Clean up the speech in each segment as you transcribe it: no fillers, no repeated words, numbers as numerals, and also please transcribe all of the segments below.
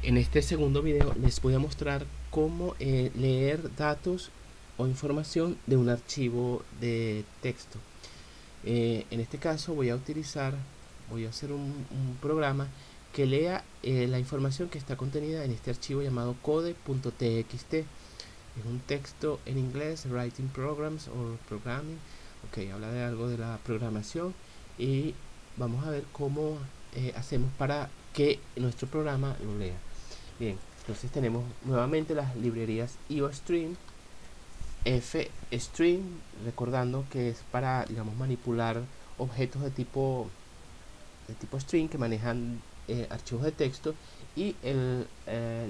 En este segundo video les voy a mostrar cómo leer datos o información de un archivo de texto. En este caso voy a hacer un programa que lea la información que está contenida en este archivo llamado code.txt. Es un texto en inglés, Writing Programs o Programming. Ok, habla de algo de la programación y vamos a ver cómo hacemos para que nuestro programa lo lea. Bien, entonces tenemos nuevamente las librerías IOStream, FStream, recordando que es para, digamos, manipular objetos de tipo string que manejan archivos de texto, y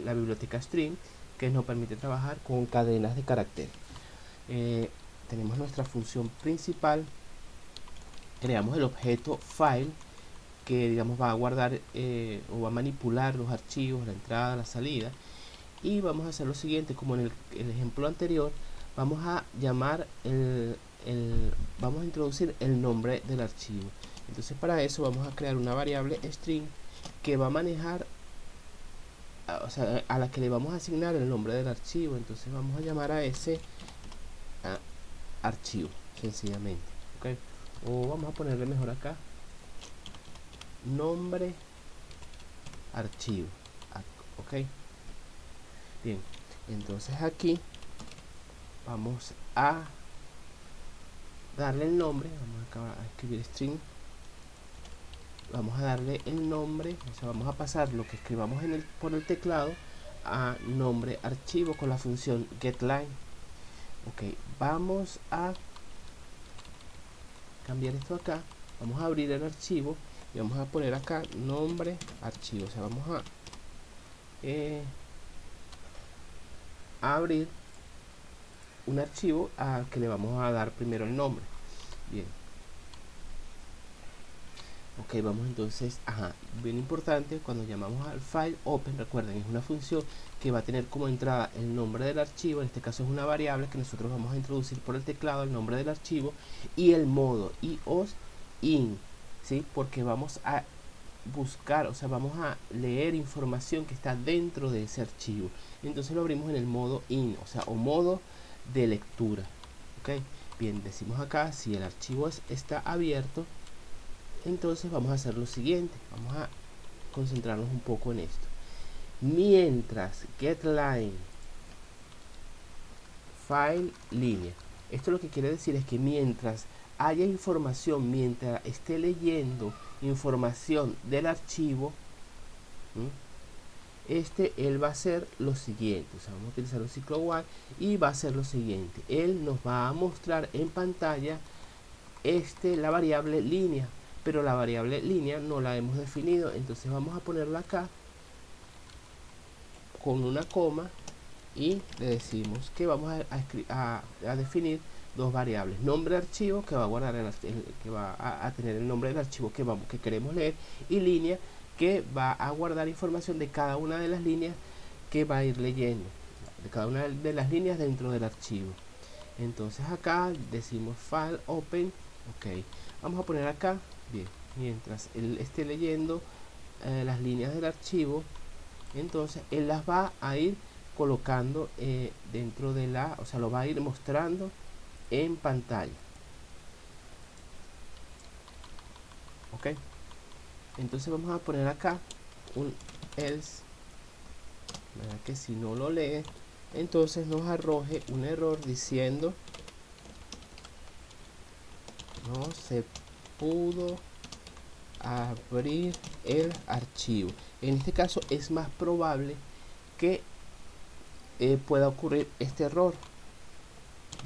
la biblioteca Stream, que nos permite trabajar con cadenas de caracteres. Tenemos nuestra función principal, creamos el objeto file que, digamos, va a guardar o va a manipular los archivos, la entrada, la salida. Y vamos a hacer lo siguiente, como en el ejemplo anterior, vamos a llamar vamos a introducir el nombre del archivo. Entonces para eso vamos a crear una variable string que va a manejar, o sea, a la que le vamos a asignar el nombre del archivo. Entonces vamos a llamar a ese archivo sencillamente, ¿okay? O vamos a ponerle mejor acá nombre archivo, ok. Bien, entonces aquí vamos a darle el nombre, vamos a escribir string, vamos a darle el nombre, o sea, vamos a pasar lo que escribamos por el teclado a nombre archivo con la función getLine. Ok, vamos a cambiar esto acá, vamos a abrir el archivo y vamos a poner acá nombre archivo, o sea, vamos a abrir un archivo al que le vamos a dar primero el nombre. Bien, ok, vamos entonces, bien importante, cuando llamamos al file open, recuerden, es una función que va a tener como entrada el nombre del archivo. En este caso es una variable que nosotros vamos a introducir por el teclado, el nombre del archivo y el modo ios in, ¿sí? Porque vamos a buscar, o sea, vamos a leer información que está dentro de ese archivo. Entonces lo abrimos en el modo in, o sea, o modo de lectura. Ok, bien, decimos acá si el archivo está abierto. Entonces vamos a hacer lo siguiente, vamos a concentrarnos un poco en esto. Mientras getLine file línea, esto lo que quiere decir es que mientras haya información, mientras esté leyendo información del archivo, él va a hacer lo siguiente, o sea, vamos a utilizar un ciclo while y va a hacer lo siguiente. Él nos va a mostrar en pantalla la variable línea, pero la variable línea no la hemos definido. Entonces vamos a ponerla acá con una coma y le decimos que vamos a definir dos variables: nombre de archivo, que va a guardar que va a tener el nombre del archivo que queremos leer, y línea, que va a guardar información de cada una de las líneas que va a ir leyendo, de cada una de las líneas dentro del archivo. Entonces acá decimos file open, ok, vamos a poner acá, bien, mientras él esté leyendo las líneas del archivo, entonces él las va a ir colocando dentro de o sea, lo va a ir mostrando en pantalla. Ok, entonces vamos a poner acá un else, ¿verdad? Que si no lo lee, entonces nos arroje un error diciendo no se pudo abrir el archivo. En este caso es más probable que pueda ocurrir este error,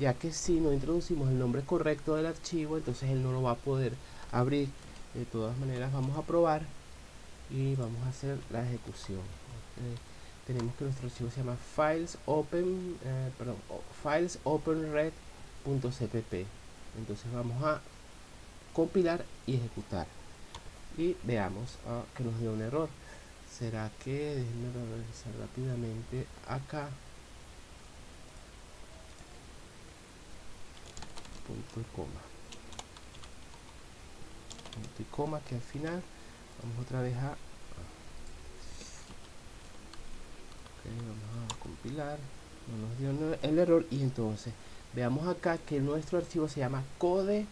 ya que si no introducimos el nombre correcto del archivo, entonces él no lo va a poder abrir. De todas maneras vamos a probar y vamos a hacer la ejecución. Tenemos que nuestro archivo se llama filesopenred.cpp. entonces vamos a compilar y ejecutar y veamos que nos dio un error. ¿Será que? Déjenme revisar rápidamente acá. Punto y coma. Punto y coma, que al final vamos otra vez a compilar, no nos dio el error, y entonces veamos acá que nuestro archivo se llama code.txt.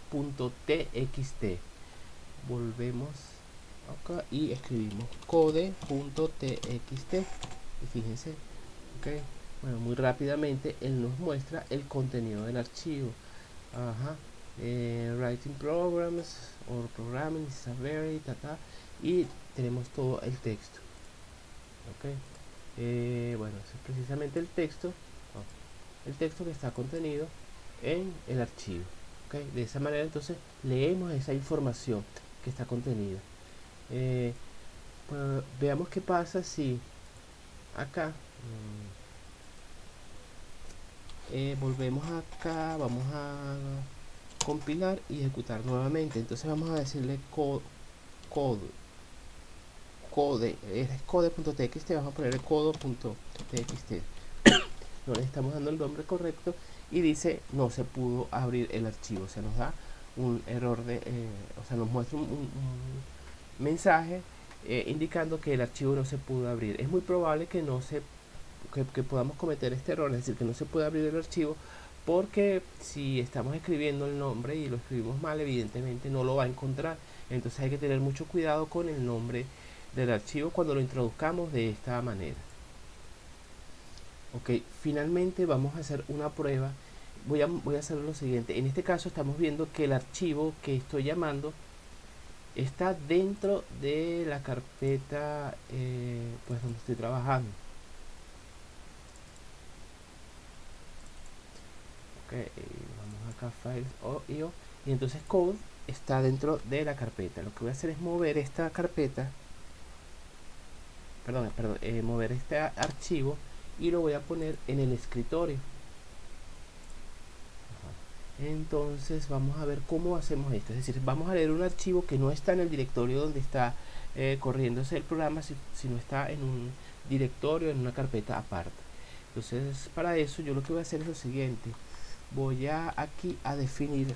Volvemos acá y escribimos code.txt, y fíjense, ok, bueno, muy rápidamente él nos muestra el contenido del archivo. Ajá, writing programs or programming is a very y tenemos todo el texto. Ok, bueno, ese es precisamente el texto, el texto que está contenido en el archivo. Okay, de esa manera entonces leemos esa información que está contenida. Pues, veamos qué pasa si acá volvemos acá, vamos a compilar y ejecutar nuevamente. Entonces vamos a decirle es code.txt, vamos a poner el code.txt. No le estamos dando el nombre correcto y dice no se pudo abrir el archivo, o sea, nos da un error de, o sea, nos muestra un mensaje indicando que el archivo no se pudo abrir. Es muy probable que no se que podamos cometer este error, es decir, que no se puede abrir el archivo, porque si estamos escribiendo el nombre y lo escribimos mal, evidentemente no lo va a encontrar. Entonces hay que tener mucho cuidado con el nombre del archivo cuando lo introduzcamos de esta manera. Ok, finalmente vamos a hacer una prueba. Voy a hacer lo siguiente. En este caso estamos viendo que el archivo que estoy llamando está dentro de la carpeta pues donde estoy trabajando. Vamos acá, files io, y entonces code está dentro de la carpeta. Lo que voy a hacer es mover esta carpeta, mover este archivo y lo voy a poner en el escritorio. Entonces vamos a ver cómo hacemos esto, es decir, vamos a leer un archivo que no está en el directorio donde está corriéndose el programa, sino está en un directorio, en una carpeta aparte. Entonces para eso yo lo que voy a hacer es lo siguiente: voy aquí a definir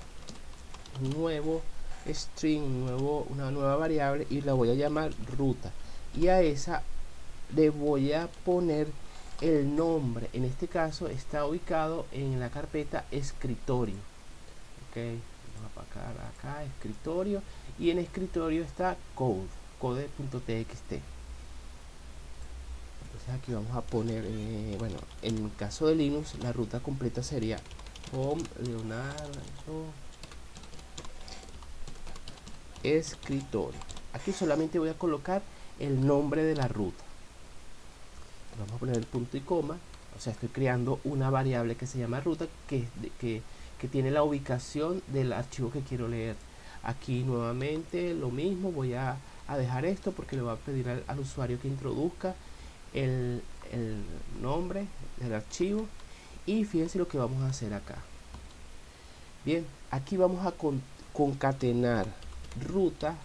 un nuevo string, una nueva variable, y la voy a llamar ruta, y a esa le voy a poner el nombre. En este caso está ubicado en la carpeta escritorio. Ok, vamos a apagar acá escritorio, y en escritorio está code.txt. Entonces aquí vamos a poner, bueno, en el caso de Linux la ruta completa sería home Leonardo escritorio. Aquí solamente voy a colocar el nombre de la ruta. Vamos a poner el punto y coma, o sea, estoy creando una variable que se llama ruta, que tiene la ubicación del archivo que quiero leer. Aquí nuevamente lo mismo, voy a dejar esto porque le voy a pedir al usuario que introduzca el nombre del archivo, y fíjense lo que vamos a hacer acá. Bien, aquí vamos a concatenar ruta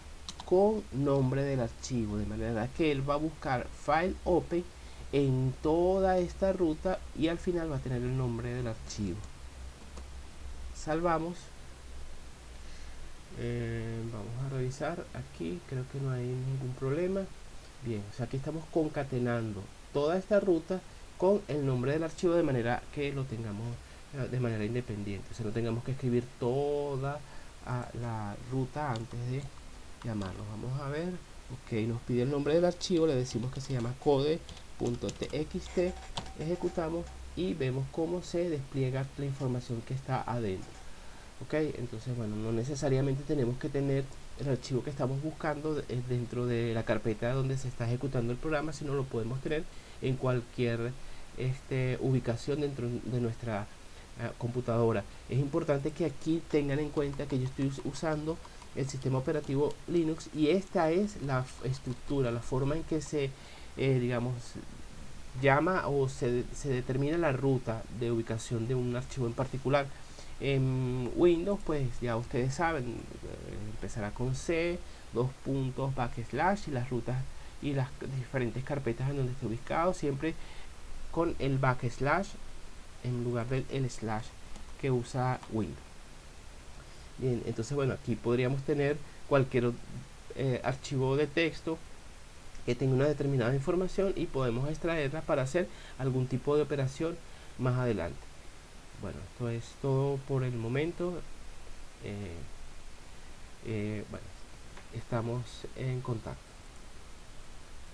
con nombre del archivo, de manera que él va a buscar file open en toda esta ruta y al final va a tener el nombre del archivo. Salvamos. Vamos a revisar aquí, creo que no hay ningún problema. Bien, o sea, aquí estamos concatenando toda esta ruta con el nombre del archivo de manera que lo tengamos de manera independiente, o sea, no tengamos que escribir toda la ruta antes de llamarlo. Vamos a ver. Ok, nos pide el nombre del archivo, le decimos que se llama code.txt, ejecutamos y vemos cómo se despliega la información que está adentro. Ok, entonces bueno, no necesariamente tenemos que tener el archivo que estamos buscando dentro de la carpeta donde se está ejecutando el programa, sino lo podemos tener en cualquier ubicación dentro de nuestra computadora. Es importante que aquí tengan en cuenta que yo estoy usando el sistema operativo Linux, y esta es la estructura, la forma en que se digamos llama o se determina la ruta de ubicación de un archivo en particular. En Windows, pues ya ustedes saben, empezará con C, dos puntos, backslash, y las rutas y las diferentes carpetas en donde esté ubicado, siempre con el backslash en lugar del slash que usa Windows. Bien, entonces bueno, aquí podríamos tener cualquier archivo de texto que tenga una determinada información y podemos extraerla para hacer algún tipo de operación más adelante. Bueno, esto es todo por el momento. Bueno, estamos en contacto.